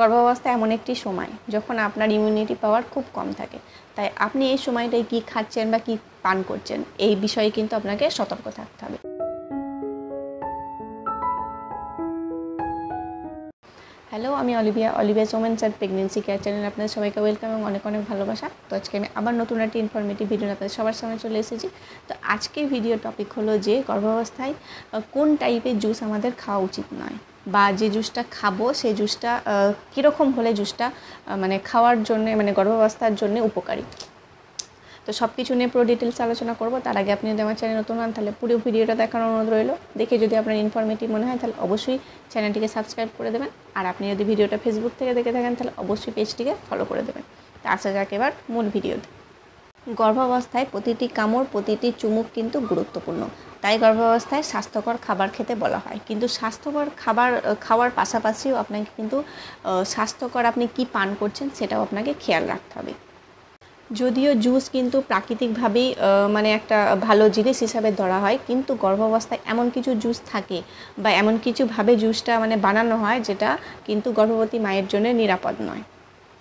গর্ভাবস্থা এমন একটি সময় যখন আপনার ইমিউনিটি পাওয়ার খুব কম থাকে, তাই আপনি এই সময়টায় কী খাচ্ছেন বা কী পান করছেন এই বিষয়ে কিন্তু আপনাকে সতর্ক থাকতে হবে। হ্যালো, আমি Olivia women's and pregnancy care চ্যানেলে আপনাদের সবাইকে ওয়েলকাম এবং অনেক অনেক ভালোবাসা। তো আজকে আমি আবার নতুন একটি ইনফরমেটিভ ভিডিও আপনাদের সবার সামনে চলে এসেছি। তো আজকের ভিডিও টপিক হলো যে গর্ভাবস্থায় কোন টাইপের জুস আমাদের খাওয়া উচিত নয়, বা যে জুসটা খাবো সেই জুসটা কীরকম হলে জুসটা মানে খাওয়ার জন্যে মানে গর্ভাবস্থার জন্য উপকারী। তো সব কিছু নিয়ে পুরো ডিটেলস আলোচনা করবো। তার আগে আপনি যদি আমার চ্যানেল নতুন হন তাহলে পুরো ভিডিওটা দেখার অনুরোধ রইল। দেখে যদি আপনার ইনফরমেটিভ মনে হয় তাহলে অবশ্যই চ্যানেলটিকে সাবস্ক্রাইব করে দেবেন। আর আপনি যদি ভিডিওটা ফেসবুক থেকে দেখে থাকেন তাহলে অবশ্যই পেজটিকে ফলো করে দেবেন। তো আসা যাক এবার মূল ভিডিওতে। গর্ভাবস্থায় প্রতিটি কামড়, প্রতিটি চুমুক কিন্তু গুরুত্বপূর্ণ। তাই গর্ভাবস্থায় স্বাস্থ্যকর খাবার খেতে বলা হয়। কিন্তু স্বাস্থ্যকর খাবার খাওয়ার পাশাপাশিও আপনাকে কিন্তু স্বাস্থ্যকর আপনি কী পান করছেন সেটাও আপনাকে খেয়াল রাখতে হবে। যদিও জুস কিন্তু প্রাকৃতিকভাবেই মানে একটা ভালো জিনিস হিসাবে ধরা হয়, কিন্তু গর্ভাবস্থায় এমন কিছু জুস থাকে বা এমন কিছুভাবে জুসটা মানে বানানো হয় যেটা কিন্তু গর্ভবতী মায়ের জন্য নিরাপদ নয়।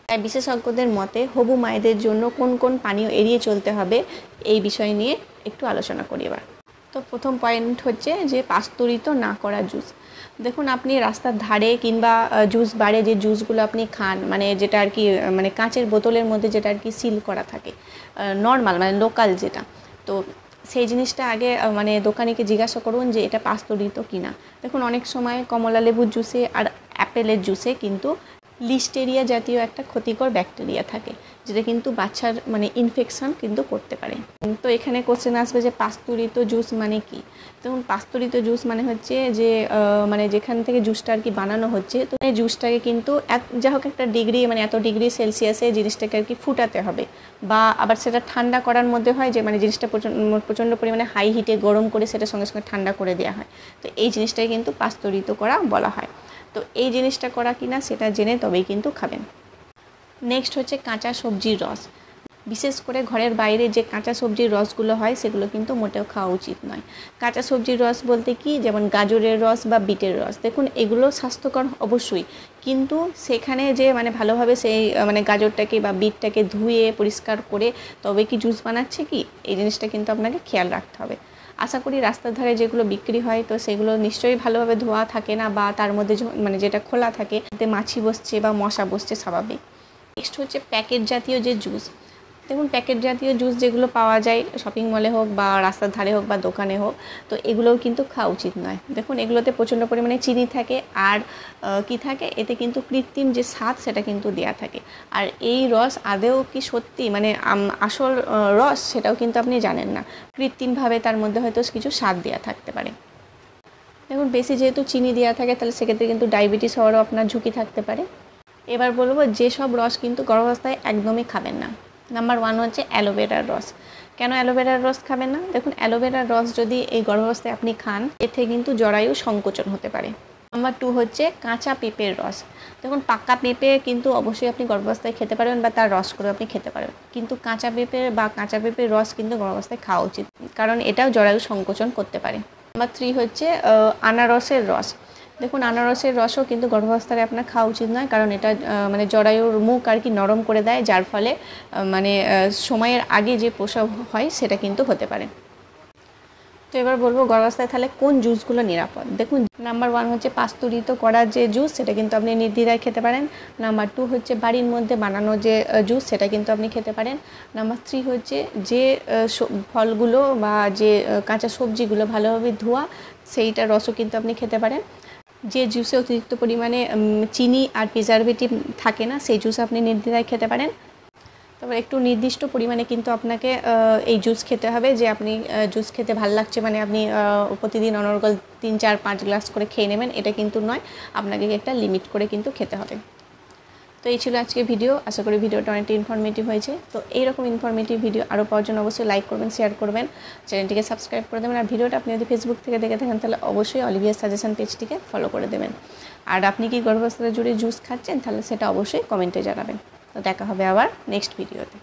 তাই বিশেষজ্ঞদের মতে হবু মায়েদের জন্য কোন কোন পানীয় এড়িয়ে চলতে হবে এই বিষয় নিয়ে একটু আলোচনা করি এবার। তো প্রথম পয়েন্ট হচ্ছে যে পাস্তুরিত না করা জুস। দেখুন, আপনি রাস্তার ধারে কিংবা জুস বারে যে জুসগুলো আপনি খান, মানে যেটা আর কি মানে কাঁচের বোতলের মধ্যে যেটা আর কি সিল করা থাকে, নর্মাল মানে লোকাল যেটা, তো সেই জিনিসটা আগে মানে দোকানিকে জিজ্ঞাসা করুন যে এটা পাস্তুরিত কিনা। দেখুন, অনেক সময় কমলা লেবুর জুসে আর অ্যাপেলের জুসে কিন্তু লিস্টেরিয়া জাতীয় একটা ক্ষতিকর ব্যাকটেরিয়া থাকে, যেটা কিন্তু বাচ্চার মানে ইনফেকশন কিন্তু করতে পারে। তো এখানে কোশ্চেন আসবে যে পাস্তুরিত জুস মানে কি। দেখুন, পাস্তুরিত জুস মানে হচ্ছে যে মানে যেখান থেকে জুসটা আর কি বানানো হচ্ছে, তো এই জুসটাকে কিন্তু যা হোক একটা ডিগ্রি মানে এত ডিগ্রি সেলসিয়াসে জিনিসটাকে আর কি ফুটাতে হবে, বা আবার সেটা ঠান্ডা করার মধ্যে হয় যে মানে জিনিসটা প্রচণ্ড পরিমাণে হাই হিটে গরম করে সেটা সঙ্গে সঙ্গে ঠান্ডা করে দেওয়া হয়। তো এই জিনিসটাকে কিন্তু পাস্তুরিত করা বলা হয়। তো এই জিনিসটা করা কিনা সেটা জেনে তবেই কিন্তু খাবেন। নেক্সট হচ্ছে কাঁচা সবজির রস। বিশেষ করে ঘরের বাইরে যে কাঁচা সবজির রসগুলো হয় সেগুলো কিন্তু মোটেও খাওয়া উচিত নয়। কাঁচা সবজির রস বলতে কি, যেমন গাজরের রস বা বিটের রস। দেখুন, এগুলো স্বাস্থ্যকর অবশ্যই, কিন্তু সেখানে যে মানে ভালোভাবে সেই মানে গাজরটাকে বা বিটটাকে ধুয়ে পরিষ্কার করে তবে কি জুস বানাচ্ছে কি, এই জিনিসটা কিন্তু আপনাকে খেয়াল রাখতে হবে। আশা করি রাস্তার ধারে যেগুলো বিক্রি হয় তো সেগুলো নিশ্চয়ই ভালোভাবে ধোয়া থাকে না, বা তার মধ্যে মানে যেটা খোলা থাকে তাতে মাছি বসছে বা মশা বসছে স্বাভাবিক। নেক্সট হচ্ছে প্যাকেট জাতীয় যে জুস। দেখুন, প্যাকেট জাতীয় জুস যেগুলো পাওয়া যায় শপিং মলে হোক বা রাস্তার ধারে হোক বা দোকানে হোক, তো এগুলোও কিন্তু খাওয়া উচিত নয়। দেখুন, এগুলোতে প্রচণ্ড পরিমাণে চিনি থাকে, আর কি থাকে এতে কিন্তু কৃত্রিম যে স্বাদ সেটা কিন্তু দেয়া থাকে। আর এই রস আদৌ কি সত্যি মানে আসল রস সেটাও কিন্তু আপনি জানেন না, কৃত্রিমভাবে তার মধ্যে হয়তো কিছু স্বাদ দেওয়া থাকতে পারে। দেখুন, বেশি যেহেতু চিনি দেওয়া থাকে তাহলে সেক্ষেত্রে কিন্তু ডায়াবেটিস হওয়ারও আপনার ঝুঁকি থাকতে পারে। এবার বলবো যেসব রস কিন্তু গর্ভাবস্থায় একদমই খাবেন না। নাম্বার 1 হচ্ছে অ্যালোভেরার রস। কেন অ্যালোভেরার রস খাবেন না? দেখুন, অ্যালোভেরার রস যদি এই গর্ভাবস্থায় আপনি খান এতে কিন্তু জরায়ু সংকোচন হতে পারে। নাম্বার 2 হচ্ছে কাঁচা পেঁপের রস। দেখুন, পাকা পেঁপে কিন্তু অবশ্যই আপনি গর্ভাবস্থায় খেতে পারবেন বা তার রস করে আপনি খেতে পারবেন, কিন্তু কাঁচা পেঁপের রস কিন্তু গর্ভাবস্থায় খাওয়া উচিত, কারণ এটাও জরায়ু সংকোচন করতে পারে। নাম্বার 3 হচ্ছে আনারসের রস। দেখুন, আনারসের রসও কিন্তু গর্ভাবস্থায় আপনার খাওয়া উচিত নয়, কারণ এটা মানে জরায়ুর মুখ আর কি নরম করে দেয়, যার ফলে মানে সময়ের আগে যে প্রসব হয় সেটা কিন্তু হতে পারে। তো এবার বলবো গর্ভাবস্থায় তাহলে কোন জুসগুলো নিরাপদ। দেখুন, নাম্বার 1 হচ্ছে পাস্তুরিত করা যে জুস, সেটা কিন্তু আপনি নির্দ্বিধায় খেতে পারেন। নাম্বার 2 হচ্ছে বাড়ির মধ্যে বানানো যে জুস, সেটা কিন্তু আপনি খেতে পারেন। নাম্বার 3 হচ্ছে যে ফলগুলো বা যে কাঁচা সবজিগুলো ভালোভাবে ধোয়া সেইটা রসও কিন্তু আপনি খেতে পারেন। যে জুসে অতিরিক্ত পরিমাণে চিনি আর প্রিজারভেটিভ থাকে না সেই জুস আপনি নির্দ্বিধায় খেতে পারেন। তবে একটু নির্দিষ্ট পরিমাণে কিন্তু আপনাকে এই জুস খেতে হবে, যে আপনি জুস খেতে ভালো লাগছে মানে আপনি প্রতিদিন অনর্গল 3, 4, 5 গ্লাস করে খেয়ে নেবেন, এটা কিন্তু নয়। আপনাকে একটা লিমিট করে কিন্তু খেতে হবে। তো এই ছিল আজকে ভিডিও। আশা করি ভিডিওটা অনেকটা ইনফরমেটিভ হয়েছে। তো এইরকম ইনফরমেটিভ ভিডিও আরও পাওয়ার জন্য অবশ্যই লাইক করবেন, শেয়ার করবেন, চ্যানেলটিকে সাবস্ক্রাইব করে দেবেন। আর ভিডিওটা আপনি যদি ফেসবুক থেকে দেখে থাকেন তাহলে অবশ্যই অলিভিয়ার সাজেশন পেজটিকে ফলো করে দেবেন। আর আপনি কি গর্ভাবস্থা জুড়ে জুস খাচ্ছেন তাহলে সেটা অবশ্যই কমেন্টে জানাবেন। তো দেখা হবে আবার নেক্সট ভিডিওতে।